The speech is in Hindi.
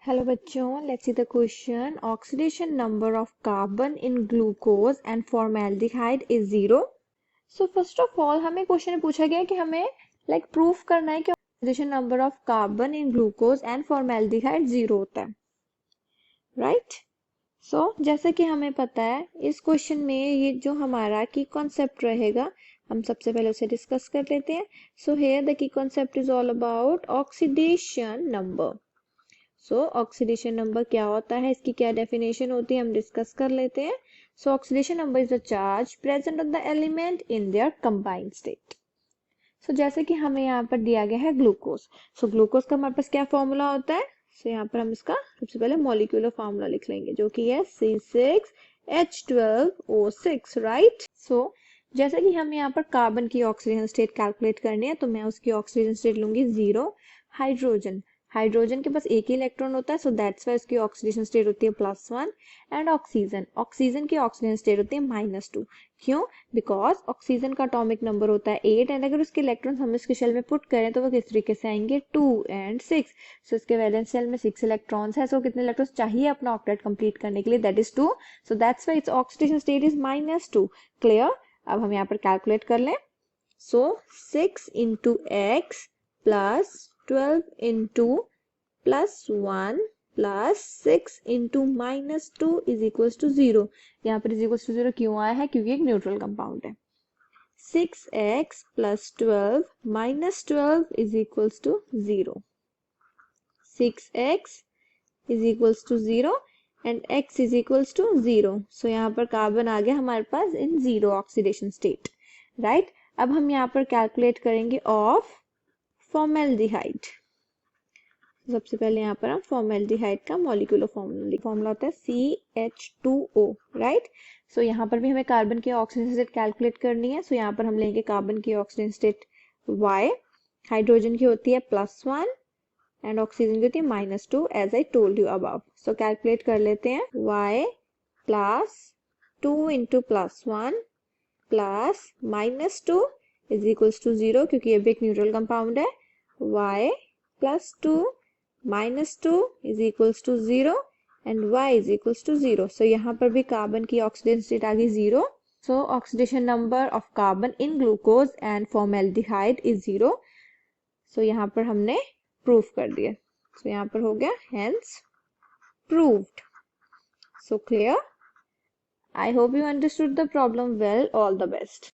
हेलो बच्चों, let's see the question. Oxidation number of carbon in glucose and formaldehyde is 0. So first of all हमें क्वेश्चन में पूछा गया कि हमें प्रूफ करना है कि oxidation number of carbon in glucose and formaldehyde 0 होता है, राइट? सो जैसे कि हमें पता है इस क्वेश्चन में ये जो हमारा की कॉन्सेप्ट रहेगा, हम सबसे पहले उसे डिस्कस कर लेते हैं. So here the key concept is all about oxidation number. So oxidation number क्या होता है, इसकी क्या डेफिनेशन होती है, हम डिस्कस कर लेते हैं. So oxidation number is the charge present on the element in their combined state. So जैसे कि हमें यहाँ पर दिया गया है ग्लूकोज. सो ग्लूकोज का हमारे पास क्या फॉर्मूला होता है. सो यहाँ पर हम इसका सबसे पहले मॉलिक्यूलर फॉर्मूला लिख लेंगे जो कि है C6H12O6, राइट? सो जैसे कि हमें यहाँ पर कार्बन की ऑक्सीजन स्टेट कैलकुलेट करनी है, तो मैं उसकी ऑक्सीजन स्टेट लूंगी 0. हाइड्रोजन के पास एक ही इलेक्ट्रॉन होता है, सो दैट्स वाई उसकी ऑक्सीडेशन स्टेट होती है +1. एंड ऑक्सीजन की ऑक्सीजन स्टेट होती है -2. क्यों? बिकॉज ऑक्सीजन का एटॉमिक नंबर होता है 8 एंड अगर उसके इलेक्ट्रॉन हम इसके शेल में पुट करें तो वो किस तरीके से आएंगे 2 and 6. सो इसके वैलेंस शेल में 6 इलेक्ट्रॉन्स है. सो कितने इलेक्ट्रॉन्स चाहिए अपना ऑक्टेट कंप्लीट करने के लिए, that is 2. So that's why its oxidation state is -2. Clear? अब हम यहाँ पर कैलकुलेट कर लें. सो 6 into x plus 12 into +1 plus 6 into -2 is equals to 0. यहाँ पर is equals to 0 क्यों आया है? क्योंकि एक न्यूट्रल कंपाउंड है. 6x plus 12 minus 12 is equals to 0. 6x is equals to 0 and x is equals to 0. So यहाँ पर कार्बन आ गया हमारे पास इन 0 ऑक्सीडेशन स्टेट, राइट? अब हम यहाँ पर कैलकुलेट करेंगे ऑफ फॉर्मेल्डिहाइड. सबसे पहले यहाँ पर हम फॉर्मेल्डिहाइड का मॉलिक्यूलर फॉर्मूला होता है CH2O, राइट? सो यहाँ पर भी हमें कार्बन की ऑक्सीजन स्टेट कैलकुलेट करनी है. सो यहाँ पर हम लेंगे कार्बन की ऑक्सीजन स्टेट Y, हाइड्रोजन की होती है +1 एंड ऑक्सीजन की होती है -2 as I told you above. So calculate कर लेते हैं. Y +2 into +1 plus -2 is equals to 0 क्योंकि ये भी एक न्यूट्रल कंपाउंड है. Y +2 -2 is equals to 0 and y is equals to 0. So यहाँ पर भी कार्बन की ऑक्सीडेशन स्टेट आ गई 0. So oxidation number of carbon in glucose and formaldehyde is 0. So यहाँ पर हमने प्रूफ कर दिया. So यहाँ पर हो गया hence proved. So clear? I hope you understood the problem well. All the best.